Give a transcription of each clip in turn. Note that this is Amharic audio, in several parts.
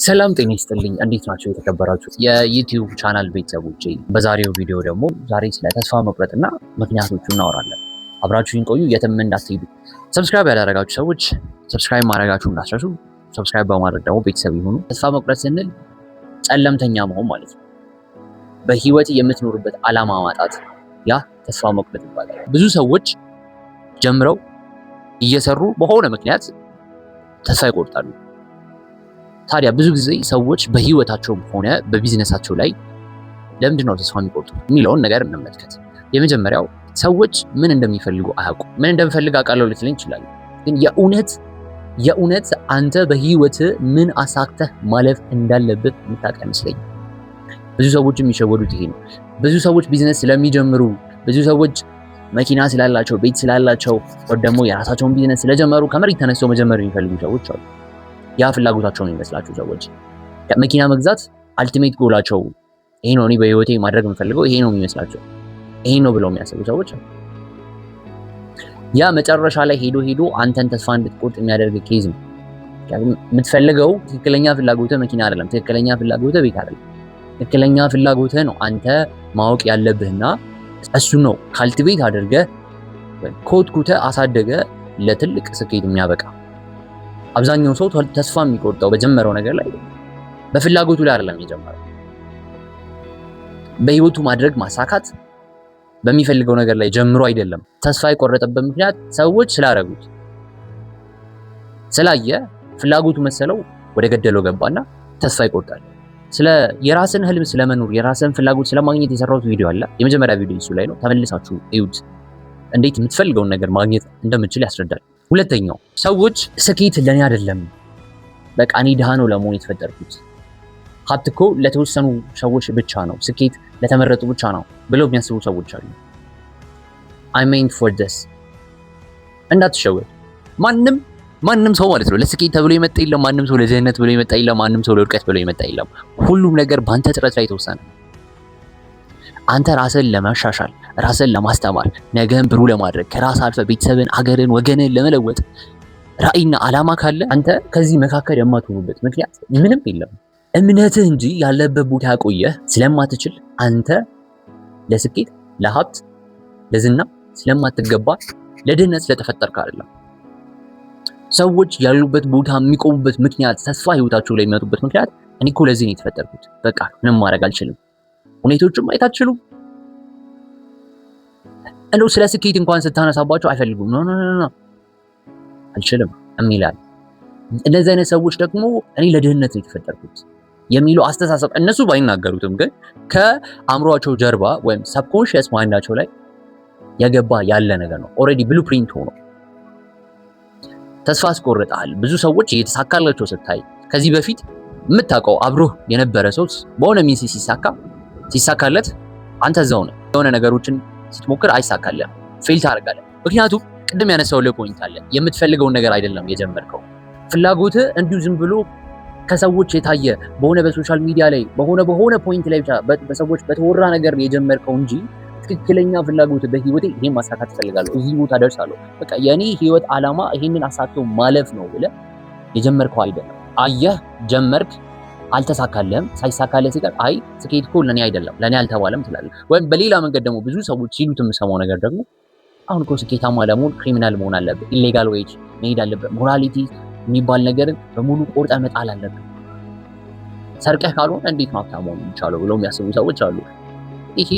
ሰላም ጤና ይስጥልኝ። እንዴት ናቸው የተከበራችሁ የዩቲዩብ ቻናል ቤተሰቦቼ? በዛሬው ቪዲዮ ደግሞ ዛሬ ስለ ተስፋ መቁረጥና ምክንያቶቹ እናወራለን። አብራችሁን ቆዩ፣ የትም እንዳትሄዱ። ሰብስክራይብ ያላደረጋችሁ ሰዎች ሰብስክራይብ ማድረጋችሁ እንዳትረሱ። ሰብስክራይብ በማድረግ ደግሞ ቤተሰብ ይሁኑ። ተስፋ መቁረጥ ስንል ጨለምተኛ መሆን ማለት ነው። በህይወት የምትኖርበት ዓላማ ማጣት፣ ያ ተስፋ መቁረጥ ይባላል። ብዙ ሰዎች ጀምረው እየሰሩ በሆነ ምክንያት ተስፋ ይቆርጣሉ። ታዲያ ብዙ ጊዜ ሰዎች በህይወታቸውም ሆነ በቢዝነሳቸው ላይ ለምንድን ነው ተስፋ የሚቆርጡት የሚለውን ነገር እንመልከት። የመጀመሪያው ሰዎች ምን እንደሚፈልጉ አያውቁም። ምን እንደሚፈልግ አውቃለሁ ልትለኝ ይችላል፣ ግን የእውነት አንተ በህይወት ምን አሳክተህ ማለፍ እንዳለብህ የምታውቅ አይመስለኝም። ብዙ ሰዎች የሚሸወዱት ይሄ ነው። ብዙ ሰዎች ቢዝነስ ስለሚጀምሩ፣ ብዙ ሰዎች መኪና ስላላቸው፣ ቤት ስላላቸው፣ ወይ ደግሞ የራሳቸውን ቢዝነስ ስለጀመሩ ከመሬት ተነስተው መጀመር የሚፈልጉ ሰዎች አሉ። ያ ፍላጎታቸው ነው የሚመስላቸው ሰዎች። መኪና መግዛት አልቲሜት ጎላቸው ይሄ ነው፣ እኔ በህይወቴ ማድረግ የምፈልገው ይሄ ነው የሚመስላቸው፣ ይሄ ነው ብለው የሚያስቡ ሰዎች አሉ። ያ መጨረሻ ላይ ሄዶ አንተን ተስፋ እንድትቆርጥ የሚያደርግ ኬዝ ነው። የምትፈልገው ትክክለኛ ፍላጎትህ መኪና አይደለም፣ ትክክለኛ ፍላጎትህ ቤት አይደለም። ትክክለኛ ፍላጎትህ ነው አንተ ማወቅ ያለብህና እሱ ነው ካልቲቬት አድርገህ ወይም ኮትኩተህ አሳደገ ለትልቅ ስኬት የሚያበቃ። አብዛኛው ሰው ተስፋ የሚቆርጠው በጀመረው ነገር ላይ በፍላጎቱ ላይ አይደለም የጀመረው። በህይወቱ ማድረግ ማሳካት በሚፈልገው ነገር ላይ ጀምሮ አይደለም። ተስፋ የቆረጠበት ምክንያት ሰዎች ስላረጉት ስላየ ፍላጎቱ መሰለው ወደ ገደለው ገባና ተስፋ ይቆርጣል። ስለ የራስን ህልም ስለመኖር የራስን ፍላጎት ስለማግኘት የሰራሁት ቪዲዮ አለ። የመጀመሪያ ቪዲዮ እሱ ላይ ነው፣ ተመልሳችሁ እዩት። እንዴት የምትፈልገውን ነገር ማግኘት እንደምትችል ያስረዳል። ሁለተኛው ሰዎች ስኬት ለኔ አይደለም፣ በቃ እኔ ድሃ ነው ለመሆን የተፈጠርኩት፣ ሀብት እኮ ለተወሰኑ ሰዎች ብቻ ነው፣ ስኬት ለተመረጡ ብቻ ነው ብለው የሚያስቡ ሰዎች አሉ። I meant for this እንዳትሸወድ። ማንም ሰው ማለት ነው ለስኬት ተብሎ የመጣ የለም። ማንም ሰው ለድህነት ብሎ የመጣ የለም። ማንም ሰው ለውድቀት ብሎ የመጣ የለም። ሁሉም ነገር በአንተ ጥረት ላይ የተወሰነ። አንተ ራስን ለማሻሻል፣ ራስን ለማስተማር፣ ነገን ብሩህ ለማድረግ፣ ከራስ አልፈ ቤተሰብን፣ አገርን፣ ወገንን ለመለወጥ ራዕይና ዓላማ ካለ አንተ ከዚህ መካከል የማትሆኑበት ምክንያት ምንም የለም። እምነትህ እንጂ ያለበት ቦታ ያቆየህ ስለማትችል አንተ ለስኬት፣ ለሀብት፣ ለዝና ስለማትገባ ለድህነት ስለተፈጠርክ አይደለም። ሰዎች ያሉበት ቦታ የሚቆሙበት ምክንያት፣ ተስፋ ህይወታቸው ላይ የሚመጡበት ምክንያት እኔ እኮ ለዚህ ነው የተፈጠርኩት፣ በቃ ምንም ማድረግ አልችልም፣ ሁኔታዎችም አይታችሉም እንደው ስለ ስኬት እንኳን ስታነሳባቸው አይፈልጉም። ኖ አልችልም የሚላል። እንደዚህ አይነት ሰዎች ደግሞ እኔ ለድህነት ነው የተፈጠርኩት የሚለው አስተሳሰብ እነሱ ባይናገሩትም ግን ከአእምሯቸው ጀርባ ወይም ሰብኮንሺየስ ማይንዳቸው ላይ የገባ ያለ ነገር ነው። ኦልሬዲ ብሉፕሪንት ሆኖ ተስፋ አስቆርጣል። ብዙ ሰዎች እየተሳካላቸው ስታይ ከዚህ በፊት የምታውቀው አብሮ የነበረ ሰው በሆነ ሚንስ ሲሳካለት አንተ እዛው ነህ። የሆነ ነገሮችን ስትሞክር አይሳካልህም፣ ፌል ታደርጋለህ። ምክንያቱም ቅድም ያነሳውልህ ፖይንት አለ። የምትፈልገውን ነገር አይደለም የጀመርከው። ፍላጎትህ እንዲሁ ዝም ብሎ ከሰዎች የታየ በሆነ በሶሻል ሚዲያ ላይ በሆነ ፖይንት ላይ ብቻ በሰዎች በተወራ ነገር የጀመርከው እንጂ ትክክለኛ ፍላጎት በህይወቴ ይሄን ማሳካት እፈልጋለሁ፣ እዚህ ቦታ ደርሳለሁ፣ በቃ የኔ ህይወት ዓላማ ይሄንን አሳክቶ ማለፍ ነው ብለህ የጀመርከው አይደለም። አየህ፣ ጀመርክ፣ አልተሳካልህም። ሳይሳካልህ ሲቀር አይ ስኬት እኮ ለኔ አይደለም ለኔ አልተባለም ትላለህ። ወይም በሌላ መንገድ ደግሞ ብዙ ሰዎች ሲሉት የምሰማው ነገር ደግሞ አሁን እኮ ስኬታማ ለመሆን ክሪሚናል መሆን አለብህ፣ ኢሌጋል ዌጅ መሄድ አለብህ፣ ሞራሊቲ የሚባል ነገርን በሙሉ ቆርጠህ መጣል አለብህ፣ ሰርቀህ ካልሆነ እንዴት ሀብታም መሆን የሚቻለው ብለው የሚያስቡ ሰዎች አሉ። ይሄ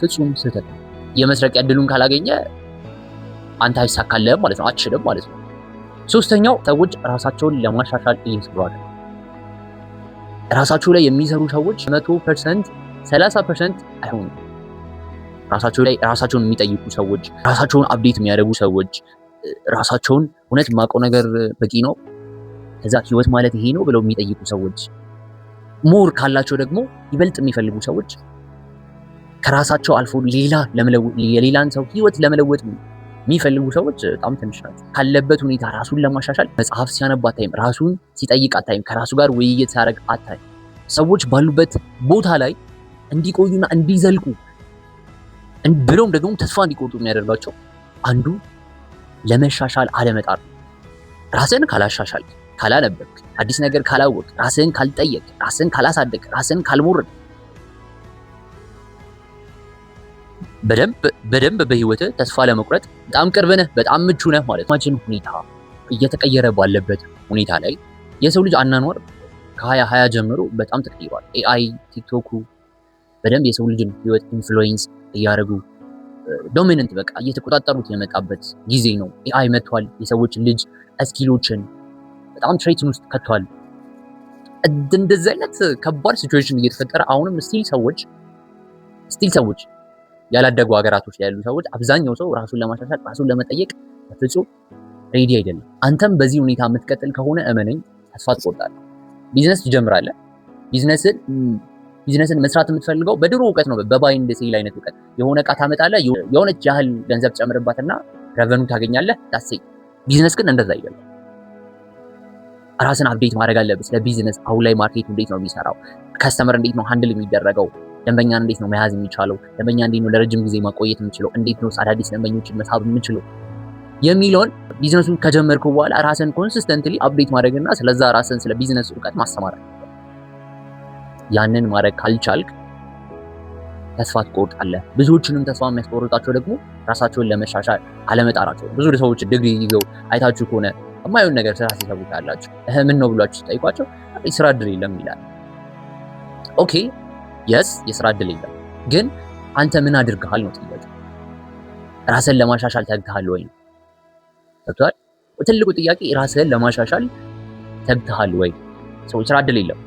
ፍጹም ስህተት ነው። የመስረቂያ እድሉን ካላገኘ አንተ አይሳካልህም ማለት ነው፣ አትችልም ማለት ነው። ሶስተኛው ሰዎች ራሳቸውን ለማሻሻል እየሰሩ አይደለም። ራሳቸው ላይ የሚሰሩ ሰዎች 100% 30% አይሆኑም። ራሳቸው ላይ ራሳቸውን የሚጠይቁ ሰዎች፣ ራሳቸውን አፕዴት የሚያደርጉ ሰዎች፣ ራሳቸውን እውነት የማውቀው ነገር በቂ ነው፣ ከዛ ህይወት ማለት ይሄ ነው ብለው የሚጠይቁ ሰዎች፣ ሞር ካላቸው ደግሞ ይበልጥ የሚፈልጉ ሰዎች፣ ከራሳቸው አልፎ የሌላን ሰው ህይወት ለመለወጥ የሚፈልጉ ሰዎች በጣም ትንሽ ናቸው። ካለበት ሁኔታ ራሱን ለማሻሻል መጽሐፍ ሲያነብ አታይም፣ ራሱን ሲጠይቅ አታይም፣ ከራሱ ጋር ውይይት ሲያደርግ አታይም። ሰዎች ባሉበት ቦታ ላይ እንዲቆዩና እንዲዘልቁ ብለውም ደግሞ ተስፋ እንዲቆርጡ የሚያደርጋቸው አንዱ ለመሻሻል አለመጣር። ራስን ካላሻሻል ካላነበብክ፣ አዲስ ነገር ካላወቅ፣ ራስህን ካልጠየቅ፣ ራስህን ካላሳደግ፣ ራስህን ካልሞረድ በደንብ በህይወትህ ተስፋ ለመቁረጥ በጣም ቅርብ ነህ፣ በጣም ምቹ ነህ ማለት ነው። ማችን ሁኔታ እየተቀየረ ባለበት ሁኔታ ላይ የሰው ልጅ አናኗር ከ2020 ጀምሮ በጣም ተቀይሯል። ኤአይ ቲክቶኩ በደንብ የሰው ልጅን ህይወት ኢንፍሉዌንስ እያደረጉ ዶሚነንት በቃ እየተቆጣጠሩት የመጣበት ጊዜ ነው። ኤአይ መጥቷል። የሰዎች ልጅ ስኪሎችን በጣም ትሬትን ውስጥ ከቷል። እንደዚህ አይነት ከባድ ሲቹዌሽን እየተፈጠረ አሁንም ስቲል ሰዎች ያላደጉ ሀገራቶች ላይ ያሉ ሰዎች አብዛኛው ሰው ራሱን ለማሻሻል ራሱን ለመጠየቅ በፍጹም ሬዲ አይደለም። አንተም በዚህ ሁኔታ የምትቀጥል ከሆነ እመነኝ ተስፋ ትቆርጣለህ። ቢዝነስ ትጀምራለህ። ቢዝነስን መስራት የምትፈልገው በድሮ እውቀት ነው፣ በባይ ኤንድ ሴል አይነት እውቀት። የሆነ እቃ ታመጣለህ፣ የሆነች ያህል ገንዘብ ትጨምርባትና ረቨኑ ታገኛለህ። ዳሴ ቢዝነስ ግን እንደዛ አይደለም። ራስን አፕዴት ማድረግ አለብህ ስለ ቢዝነስ። አሁን ላይ ማርኬቱ እንዴት ነው የሚሰራው? ከስተመር እንዴት ነው ሃንድል የሚደረገው? ደንበኛ እንዴት ነው መያዝ የሚቻለው? ደንበኛ እንዴት ነው ለረጅም ጊዜ ማቆየት የምችለው? እንዴት ነው አዳዲስ ደንበኞችን መሳብ የምችለው የሚለውን ቢዝነሱን ከጀመርኩ በኋላ ራስን ኮንሲስተንትሊ አፕዴት ማድረግና ስለዛ ራስን ስለ ቢዝነስ እውቀት ማስተማር። ያንን ማድረግ ካልቻልክ ተስፋ ትቆርጣለህ። ብዙዎችንም ተስፋ የሚያስቆርጣቸው ደግሞ ራሳቸውን ለመሻሻል አለመጣራቸው። ብዙ ሰዎች ዲግሪ ይዘው አይታችሁ ከሆነ የማይሆን ነገር ስራ ሲሰሩ ታያላችሁ። ምን ነው ብሏችሁ ጠይቋቸው የስራ እድል የለም ይላል። ኦኬ የስ የስራ እድል የለም፣ ግን አንተ ምን አድርገሃል ነው ጥያቄ። ራስን ለማሻሻል ተግተሃል ወይ? ተግተሃል? ትልቁ ጥያቄ ራስን ለማሻሻል ተግተሃል ወይ? ስራ እድል የለም።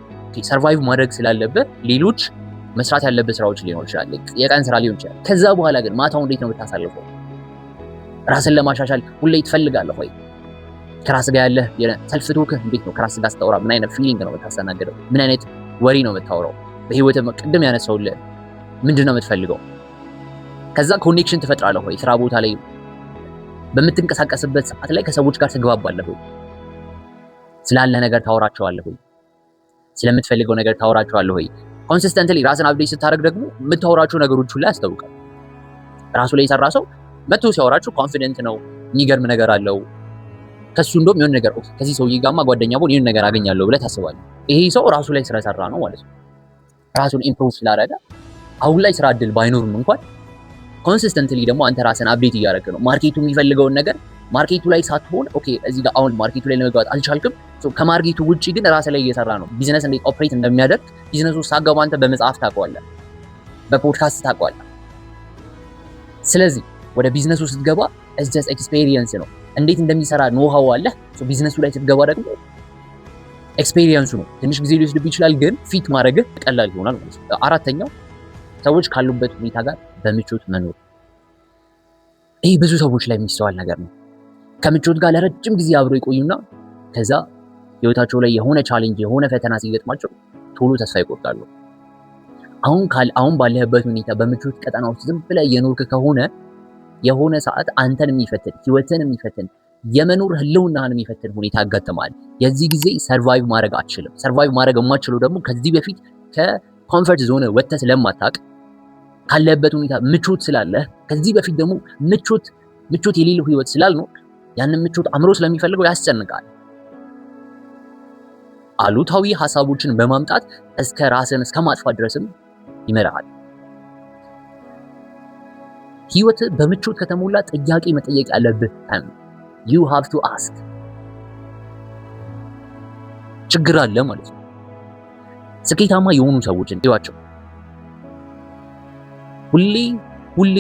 ሰርቫይቭ ማድረግ ስላለበት ሌሎች መስራት ያለበት ስራዎች ሊኖር ይችላል። የቀን ስራ ሊሆን ይችላል። ከዛ በኋላ ግን ማታው እንዴት ነው የምታሳልፈው? ራስን ለማሻሻል ሁሌ ትፈልጋለህ ወይ? ከራስ ጋር ያለህ ሰልፍ ቶክ እንዴት ነው? ከራስ ጋር ስታወራ ምን አይነት ፊሊንግ ነው የምታስተናግደው? ምን አይነት ወሬ ነው የምታወራው? በህይወት ቅድም ያነሳውልህ ምንድን ነው የምትፈልገው? ከዛ ኮኔክሽን ትፈጥራለህ ወይ? ስራ ቦታ ላይ በምትንቀሳቀስበት ሰዓት ላይ ከሰዎች ጋር ትግባባለህ ወይ? ስላለህ ነገር ታወራቸዋለህ ወይ? ስለምትፈልገው ነገር ታወራቸዋለህ ወይ? ኮንሲስተንትሊ ራስን አፕዴት ስታደርግ ደግሞ የምታወራቸው ነገሮች ሁሉ ያስታውቃል። ራሱ ላይ የሰራ ሰው መጥቶ ሲያወራችሁ ኮንፊደንት ነው፣ የሚገርም ነገር አለው። ከሱ እንደውም የሆነ ነገር ከዚህ ሰውዬ ጋርማ ጓደኛ ብሆን የሆነ ነገር አገኛለሁ ብለህ ታስባለህ። ይሄ ሰው ራሱ ላይ ስለሰራ ነው ማለት ነው። ራሱን ኢምፕሩቭ ስላደረገ አሁን ላይ ስራ እድል ባይኖርም እንኳን ኮንሲስተንትሊ ደግሞ አንተ ራስን አፕዴት እያደረግህ ነው። ማርኬቱ የሚፈልገውን ነገር ማርኬቱ ላይ ሳትሆን ኦኬ እዚህ ጋር አሁን ማርኬቱ ላይ ለመግባት አልቻልክም። ከማርኬቱ ውጪ ግን ራስ ላይ እየሰራ ነው። ቢዝነስ እንዴት ኦፕሬት እንደሚያደርግ ቢዝነሱ ሳገባ አንተ በመጽሐፍ ታውቀዋለህ፣ በፖድካስት ታውቀዋለህ። ስለዚህ ወደ ቢዝነሱ ስትገባ ጀስት ኤክስፔሪየንስ ነው። እንዴት እንደሚሰራ ኖሃው አለ። ቢዝነሱ ላይ ስትገባ ደግሞ ኤክስፔሪየንሱ ነው። ትንሽ ጊዜ ሊወስድብህ ይችላል፣ ግን ፊት ማድረግህ ቀላል ይሆናል ማለት ነው። አራተኛው ሰዎች ካሉበት ሁኔታ ጋር በምቾት መኖር። ይሄ ብዙ ሰዎች ላይ የሚስተዋል ነገር ነው። ከምቾት ጋር ለረጅም ጊዜ አብረው ይቆዩና ከዛ ህይወታቸው ላይ የሆነ ቻሌንጅ የሆነ ፈተና ሲገጥማቸው ቶሎ ተስፋ ይቆርጣሉ። አሁን ባለህበት ሁኔታ በምቾት ቀጠና ውስጥ ዝም ብለህ እየኖርክ ከሆነ የሆነ ሰዓት አንተን የሚፈትን ህይወትን የሚፈትን የመኖር ህልውናህን የሚፈትን ሁኔታ ያጋጥማል። የዚህ ጊዜ ሰርቫይቭ ማድረግ አትችልም። ሰርቫይቭ ማድረግ የማትችለው ደግሞ ከዚህ በፊት ከኮንፈርት ዞን ወጥተህ ስለማታውቅ ካለህበት ሁኔታ ምቾት ስላለህ ከዚህ በፊት ደግሞ ምቾት የሌለው ህይወት ስላልኖር ያንን ምቾት አእምሮ ስለሚፈልገው ያስጨንቃል። አሉታዊ ሐሳቦችን በማምጣት እስከ ራስን እስከ ማጥፋት ድረስም ይመራሃል። ህይወት በምቾት ከተሞላ ጥያቄ መጠየቅ ያለብህ you have to ask። ችግር አለ ማለት ነው። ስኬታማ የሆኑ ሰዎችን እዩዋቸው። ሁሌ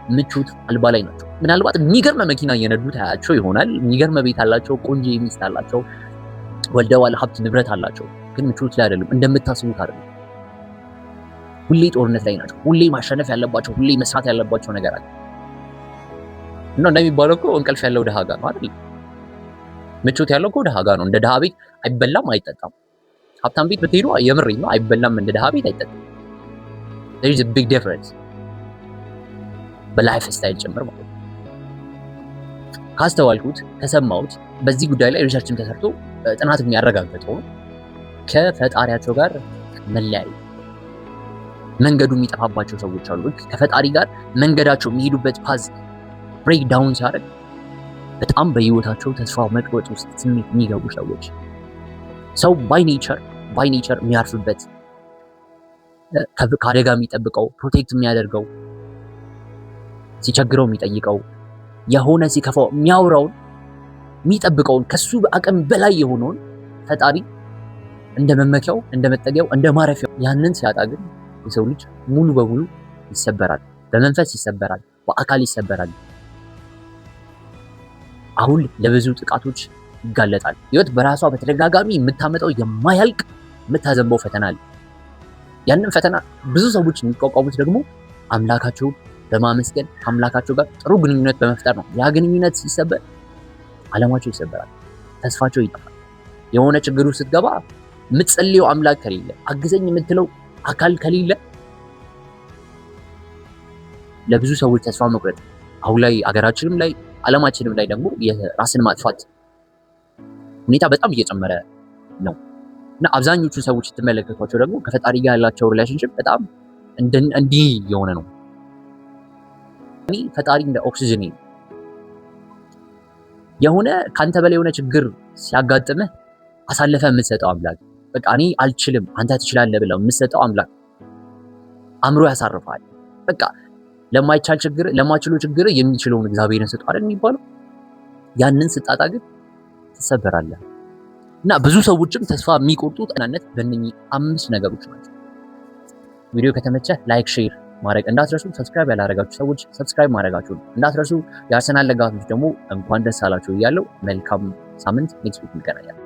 ምቾት አልባ ላይ ናቸው። ምናልባት የሚገርም መኪና እየነዱ ታያቸው ይሆናል። የሚገርም ቤት አላቸው፣ ቆንጆ ሚስት አላቸው፣ ወልደዋል፣ ሀብት ንብረት አላቸው። ግን ምቾት ላይ አይደሉም። እንደምታስቡት አይደለም። ሁሌ ጦርነት ላይ ናቸው። ሁሌ ማሸነፍ ያለባቸው፣ ሁሌ መስራት ያለባቸው ነገር አለ። እና እንደሚባለው እኮ እንቅልፍ ያለው ድሃ ጋር ነው አይደል? ምቾት ያለው እኮ ድሃ ጋር ነው። እንደ ድሃ ቤት አይበላም አይጠጣም። ሀብታም ቤት ብትሄዱ የምሬን ነው አይበላም፣ እንደ ድሃ ቤት አይጠጣም። there is a big difference በላይፍ ስታይል ጭምር ማለት ነው። ካስተዋልኩት ከሰማሁት በዚህ ጉዳይ ላይ ሪሰርችም ተሰርቶ ጥናት የሚያረጋግጠው ከፈጣሪያቸው ጋር መለያየት መንገዱ የሚጠፋባቸው ሰዎች አሉ። ከፈጣሪ ጋር መንገዳቸው የሚሄዱበት ፓዝ ብሬክ ዳውን ሲያደርግ በጣም በህይወታቸው ተስፋ መቁረጥ ውስጥ ስሜት የሚገቡ ሰዎች ሰው ባይ ኔቸር የሚያርፍበት ከአደጋ የሚጠብቀው ፕሮቴክት የሚያደርገው ሲቸግረው የሚጠይቀው የሆነ ሲከፋው የሚያወራውን የሚጠብቀውን ከሱ አቅም በላይ የሆነውን ፈጣሪ እንደ መመኪያው እንደ መጠጊያው እንደ ማረፊያው ያንን ሲያጣ ግን የሰው ልጅ ሙሉ በሙሉ ይሰበራል። በመንፈስ ይሰበራል፣ በአካል ይሰበራል። አሁን ለብዙ ጥቃቶች ይጋለጣል። ህይወት በራሷ በተደጋጋሚ የምታመጣው የማያልቅ የምታዘንበው ፈተና አለ። ያንን ፈተና ብዙ ሰዎች የሚቋቋሙት ደግሞ አምላካቸውን በማመስገን ከአምላካቸው ጋር ጥሩ ግንኙነት በመፍጠር ነው። ያ ግንኙነት ሲሰበር ዓለማቸው ይሰበራል፣ ተስፋቸው ይጠፋል። የሆነ ችግሩ ስትገባ የምትጸልየው አምላክ ከሌለ፣ አግዘኝ የምትለው አካል ከሌለ ለብዙ ሰዎች ተስፋ መቁረጥ አሁን ላይ አገራችንም ላይ ዓለማችንም ላይ ደግሞ የራስን ማጥፋት ሁኔታ በጣም እየጨመረ ነው እና አብዛኞቹ ሰዎች ስትመለከቷቸው ደግሞ ከፈጣሪ ጋር ያላቸው ሪሌሽንሺፕ በጣም እንዲህ የሆነ ነው። እኔ ፈጣሪ እንደ ኦክሲጅን የሆነ ካንተ በላይ የሆነ ችግር ሲያጋጥምህ አሳልፈህ የምትሰጠው አምላክ፣ በቃ እኔ አልችልም አንተ ትችላለህ ብለው የምትሰጠው አምላክ አእምሮ ያሳርፋል። በቃ ለማይቻል ችግር ለማይችሉ ችግር የሚችለውን እግዚአብሔርን ስጠው አይደል የሚባለው። ያንን ስጣጣ ግን ትሰበራለህ እና ብዙ ሰዎችም ተስፋ የሚቆርጡት ጠናነት በእነኚህ 5 ነገሮች ናቸው። ቪዲዮ ከተመቸ ላይክ፣ ሼር ማድረግ እንዳትረሱ። ሰብስክራይብ ያላደረጋችሁ ሰዎች ሰብስክራይብ ማድረጋችሁ እንዳትረሱ። የአርሰናል ደጋፊዎች ደግሞ እንኳን ደስ አላችሁ እያለሁ መልካም ሳምንት። ኔክስት ዊክ እንገናኛለን።